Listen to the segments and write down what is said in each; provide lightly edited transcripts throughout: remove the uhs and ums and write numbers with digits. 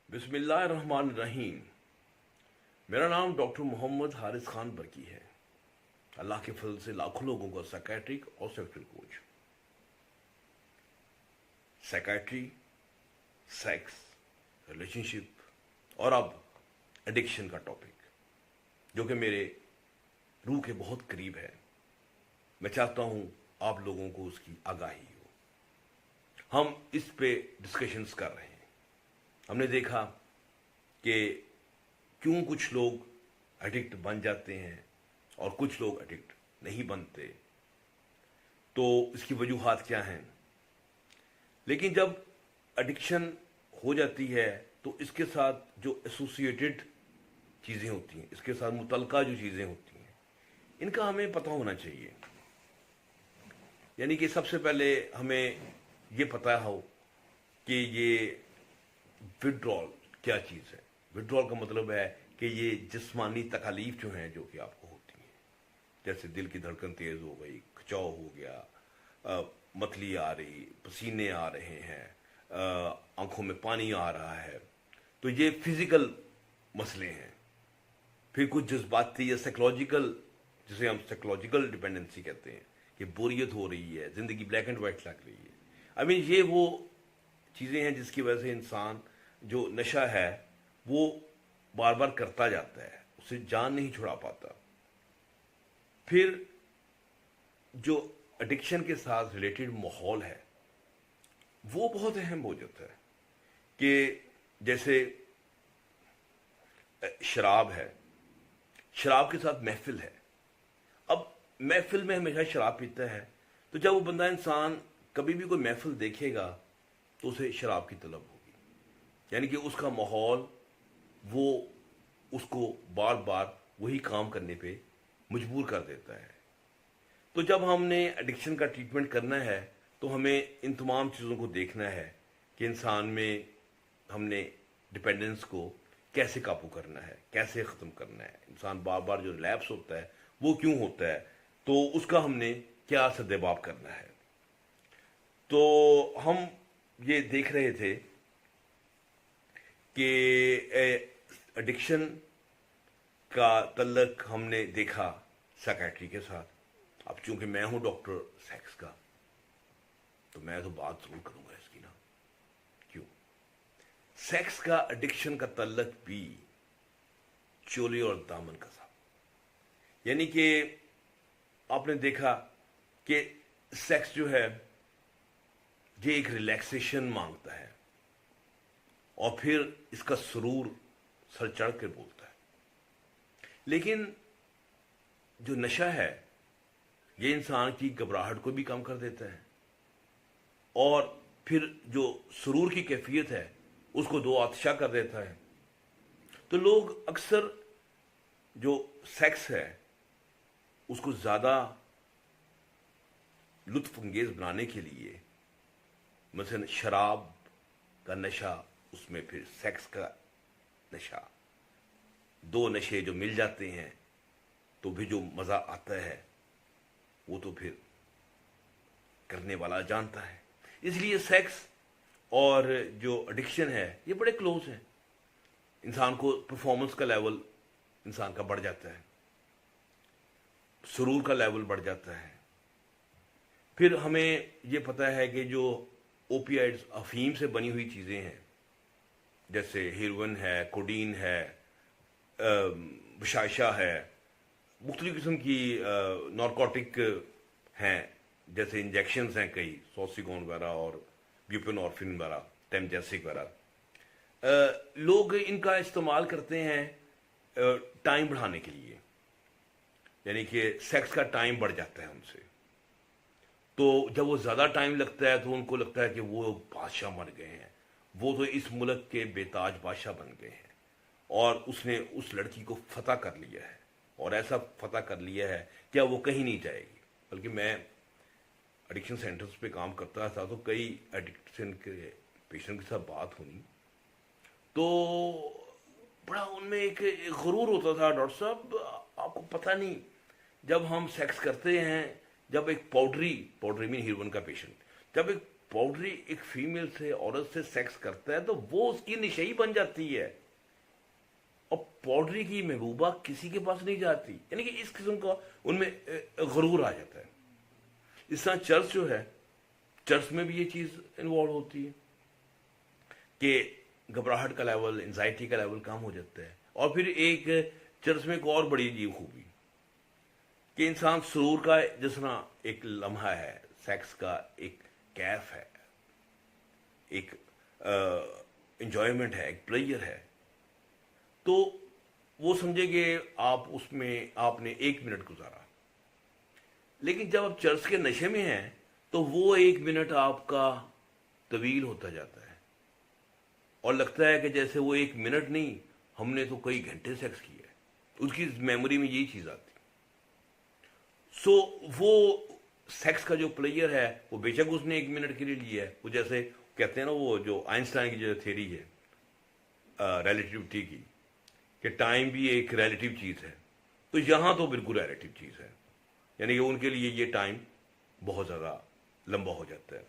बिस्मिल्लाहिर्रहमानिर्रहीम। मेरा नाम डॉक्टर मोहम्मद हारिस खान बरकी है। अल्लाह के फजल से लाखों लोगों को साइकेट्रिक और sexual coach. Psychiatry, sex, relationship और अब एडिक्शन का टॉपिक जो कि मेरे रूह के बहुत करीब है। मैं चाहता हूं आप लोगों को उसकी आगाही हो। हम इस पे डिस्कशंस कर रहे हैं। हमने देखा कि क्यों कुछ लोग एडिक्ट बन जाते हैं और कुछ लोग एडिक्ट नहीं बनते, तो इसकी वजूहात क्या हैं। लेकिन जब एडिक्शन हो जाती है तो इसके साथ जो एसोसिएटेड चीज़ें होती हैं, इसके साथ मुतलका जो चीज़ें होती हैं, इनका हमें पता होना चाहिए। यानी कि सबसे पहले हमें ये पता हो कि ये विड्रॉल क्या चीज़ है। विड्रॉल का मतलब है कि ये जिस्मानी तकालीफ जो हैं, जो कि आपको होती हैं, जैसे दिल की धड़कन तेज़ हो गई, खिंचाव हो गया, मतली आ रही, पसीने आ रहे हैं, आंखों में पानी आ रहा है, तो ये फिजिकल मसले हैं। फिर कुछ जज्बाती या साइकोलॉजिकल, जिसे हम साइकोलॉजिकल डिपेंडेंसी कहते हैं, कि बोरियत हो रही है, ज़िंदगी ब्लैक एंड वाइट लग रही है। ये वो चीज़ें हैं जिसकी वजह से इंसान जो नशा है वो बार बार करता जाता है, उसे जान नहीं छुड़ा पाता। फिर जो एडिक्शन के साथ रिलेटेड माहौल है वो बहुत अहम हो जाता है। कि जैसे शराब है, शराब के साथ महफिल है। अब महफिल में हमेशा शराब पीता है, तो जब वो बंदा इंसान कभी भी कोई महफिल देखेगा तो उसे शराब की तलब होगी। यानी कि उसका माहौल वो उसको बार बार वही काम करने पे मजबूर कर देता है। तो जब हमने एडिक्शन का ट्रीटमेंट करना है तो हमें इन तमाम चीज़ों को देखना है कि इंसान में हमने डिपेंडेंस को कैसे काबू करना है, कैसे ख़त्म करना है। इंसान बार बार जो रिलैप्स होता है वो क्यों होता है, तो उसका हमने क्या सद्देबाब करना है। तो हम ये देख रहे थे कि एडिक्शन का तल्लक हमने देखा साइकेट्री के साथ। अब चूंकि मैं हूं डॉक्टर सेक्स का, तो मैं तो बात जरूर करूंगा इसकी ना। क्यों? सेक्स का एडिक्शन का तल्लक भी चोली और दामन का साथ। यानी कि आपने देखा कि सेक्स जो है ये एक रिलैक्सेशन मांगता है और फिर इसका सुरूर सर चढ़ कर बोलता है। लेकिन जो नशा है ये इंसान की घबराहट को भी कम कर देता है और फिर जो सुरूर की कैफियत है उसको दो आतिशा कर देता है। तो लोग अक्सर जो सेक्स है उसको ज़्यादा लुत्फ अंगेज बनाने के लिए, मसलन शराब का नशा, उसमें फिर सेक्स का नशा, दो नशे जो मिल जाते हैं तो भी जो मज़ा आता है वो तो फिर करने वाला जानता है। इसलिए सेक्स और जो एडिक्शन है ये बड़े क्लोज हैं। इंसान को परफॉर्मेंस का लेवल इंसान का बढ़ जाता है, सुरूर का लेवल बढ़ जाता है। फिर हमें ये पता है कि जो ओपियाइड्स, अफीम से बनी हुई चीज़ें हैं, जैसे हेरोइन है, कोडीन है, बशाशा है, मुख्तलिफ किस्म की नारकोटिक हैं, जैसे इंजेक्शंस हैं कई, सॉसिगोन वगैरह और ब्यूपेनॉर्फिन वगैरह, टेमजेसिक वगैरह। लोग इनका इस्तेमाल करते हैं टाइम बढ़ाने के लिए। यानी कि सेक्स का टाइम बढ़ जाता है उनसे, तो जब वो ज़्यादा टाइम लगता है तो उनको लगता है कि वो बादशाह बन गए हैं, वो तो इस मुल्क के बेताज बादशाह बन गए हैं और उसने उस लड़की को फतह कर लिया है। और ऐसा फतह कर लिया है क्या वो कहीं नहीं जाएगी। बल्कि मैं एडिक्शन सेंटर्स पे काम करता था तो कई एडिक्शन के पेशेंट के साथ बात होनी, तो बड़ा उनमें एक गुरूर होता था, डॉक्टर साहब आपको पता नहीं, जब हम सेक्स करते हैं, जब एक पाउडरी मीन हीरोइन का पेशेंट जब एक पाउडरी एक फीमेल से, औरत से सेक्स करता है तो वो उसकी निशाई बन जाती है, और पाउडरी की महबूबा किसी के पास नहीं जाती। यानी कि इस किस्म का उनमें गरूर आ जाता है। इस तरह चर्च जो है, चर्च में भी ये चीज इन्वॉल्व होती है कि घबराहट का लेवल, एंजाइटी का लेवल कम हो जाता है। और फिर एक चर्च में एक और बड़ी अजीब खूबी कि इंसान सुरूर का जिस तरह एक लम्हा है, सेक्स का एक कैफ है, एक एंजॉयमेंट है, एक प्लेजर है, तो वो समझे कि आप उसमें आपने 1 मिनट गुजारा। लेकिन जब आप चर्च के नशे में हैं तो वो 1 मिनट आपका तवील होता जाता है, और लगता है कि जैसे वो 1 मिनट नहीं, हमने तो कई घंटे सेक्स किया है। उसकी मेमोरी में यही चीज आती। सो वो सेक्स का जो प्लेयर है, वो बेशक उसने 1 मिनट के लिए लिया है। वो जैसे कहते हैं ना, वो जो आइंस्टाइन की जो थ्योरी है रिलेटिविटी की, कि टाइम भी एक रिलेटिव चीज है, तो यहां तो बिल्कुल रिलेटिव चीज है। यानी कि उनके लिए ये टाइम बहुत ज्यादा लंबा हो जाता है।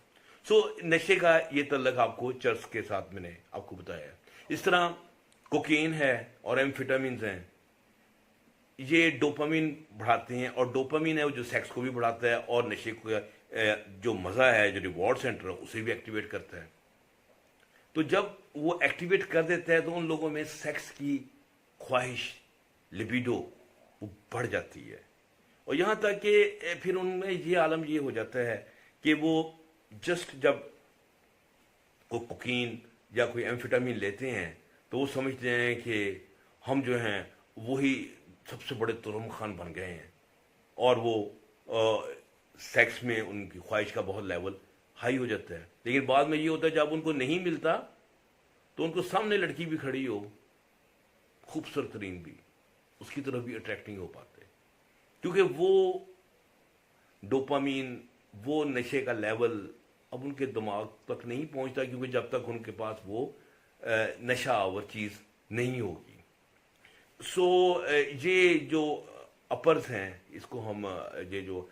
सो नशे का ये तल्लक आपको चर्च के साथ मैंने आपको बताया। इस तरह कोकीन है और एम्फेटामिन हैं, ये डोपामिन बढ़ाते हैं, और डोपामिन है वो जो सेक्स को भी बढ़ाता है, और नशे को जो मजा है, जो रिवॉर्ड सेंटर है, उसे भी एक्टिवेट करता है। तो जब वो एक्टिवेट कर देता है तो उन लोगों में सेक्स की ख्वाहिश, लिबिडो, वो बढ़ जाती है। और यहां तक कि फिर उनमें ये आलम ये हो जाता है कि वो जस्ट जब कोई कोकीन या कोई एम्फेटामिन लेते हैं तो वो समझते हैं कि हम जो हैं वही सबसे बड़े तुरम खान बन गए हैं, और वो सेक्स में उनकी ख्वाहिश का बहुत लेवल हाई हो जाता है। लेकिन बाद में ये होता है जब उनको नहीं मिलता तो उनको सामने लड़की भी खड़ी हो, खूबसूरत तरीन भी, उसकी तरफ भी अट्रैक्ट नहीं हो पाते, क्योंकि वो डोपामीन, वो नशे का लेवल अब उनके दिमाग तक नहीं पहुंचता, क्योंकि जब तक उनके पास वो नशा आवर चीज नहीं होगी। सो ये जो अपर्स हैं, इसको हम ये जो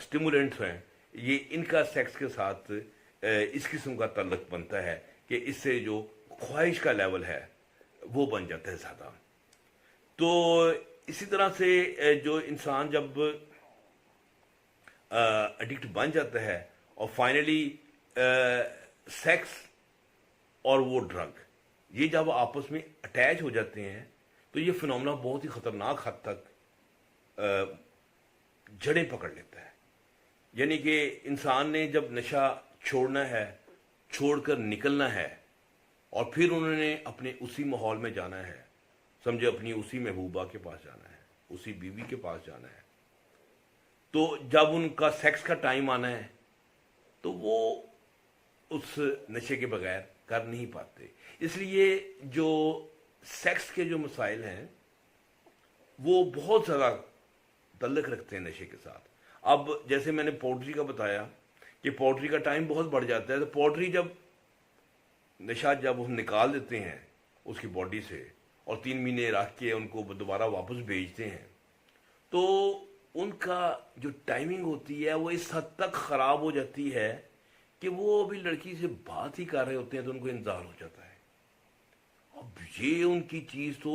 स्टिमुलेंट्स हैं, ये इनका सेक्स के साथ इस किस्म का ताल्लुक बनता है कि इससे जो ख्वाहिश का लेवल है वो बन जाता है ज्यादा। तो इसी तरह से जो इंसान जब एडिक्ट बन जाता है और फाइनली सेक्स और वो ड्रग, ये जब आपस में अटैच हो जाते हैं तो ये फिनोमेना बहुत ही खतरनाक हद तक जड़ें पकड़ लेता है। यानी कि इंसान ने जब नशा छोड़ना है, छोड़कर निकलना है, और फिर उन्होंने अपने उसी माहौल में जाना है, समझे अपनी उसी महबूबा के पास जाना है, उसी बीवी के पास जाना है, तो जब उनका सेक्स का टाइम आना है तो वो उस नशे के बगैर कर नहीं पाते। इसलिए जो सेक्स के जो मसाइल हैं वो बहुत ज्यादा ताल्लुक रखते हैं नशे के साथ। अब जैसे मैंने पोल्ट्री का बताया कि पोल्ट्री का टाइम बहुत बढ़ जाता है, तो पोल्ट्री जब नशा जब हम निकाल देते हैं उसकी बॉडी से और 3 महीने रख के उनको दोबारा वापस भेजते हैं, तो उनका जो टाइमिंग होती है वो इस हद तक खराब हो जाती है कि वो अभी लड़की से बात ही कर रहे होते हैं तो उनको इंतजार हो जाता है। अब ये उनकी चीज तो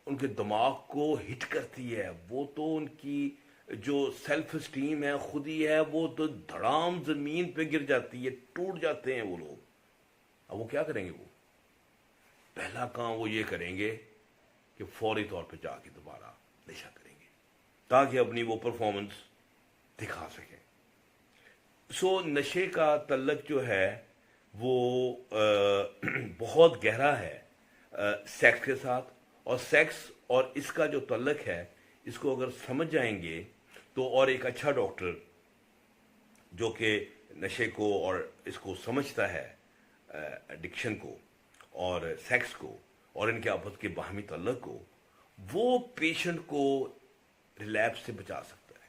उनके दिमाग को हिट करती है, वो तो उनकी जो सेल्फ स्टीम है, खुद ही है, वो तो धड़ाम जमीन पे गिर जाती है, टूट जाते हैं वो लोग। अब वो क्या करेंगे? वो पहला काम वो ये करेंगे कि फौरी तौर पे जाके दोबारा नशा करेंगे ताकि अपनी वो परफॉर्मेंस दिखा सकें। सो नशे का तल्लक जो है वो बहुत गहरा है सेक्स के साथ, और सेक्स और इसका जो तल्लक है इसको अगर समझ जाएंगे तो, और एक अच्छा डॉक्टर जो कि नशे को और इसको समझता है, एडिक्शन को और सेक्स को और इनके आपस के बाहमी तल्लक को, वो पेशेंट को रिलैप्स से बचा सकता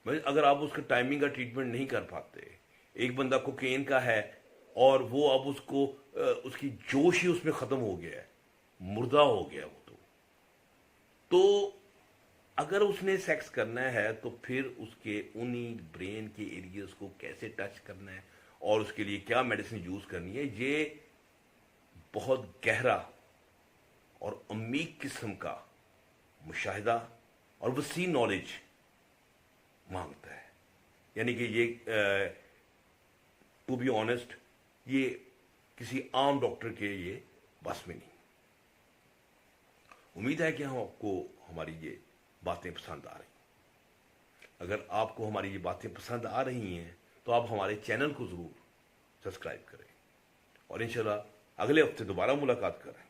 है। अगर आप उसका टाइमिंग का ट्रीटमेंट नहीं कर पाते, एक बंदा कोकेन का है और वो अब उसको उसकी जोश ही उसमें खत्म हो गया है, मुर्दा हो गया वो, तो अगर उसने सेक्स करना है तो फिर उसके उन्हीं ब्रेन के एरियाज को कैसे टच करना है, اور اس کے لیے کیا میڈیسن یوز کرنی ہے، یہ بہت گہرا اور عمیق قسم کا مشاہدہ اور وسیع نالج مانگتا ہے. یعنی کہ یہ ٹو بی آنےسٹ یہ کسی عام ڈاکٹر کے یہ بس میں نہیں. امید ہے کہ ہم آپ کو ہماری یہ باتیں پسند آ رہی ہیں. اگر آپ کو ہماری یہ باتیں پسند آ رہی ہیں تو آپ ہمارے چینل کو ضرور سبسکرائب کریں اور انشاءاللہ اگلے ہفتے دوبارہ ملاقات کریں.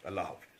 اللہ حافظ.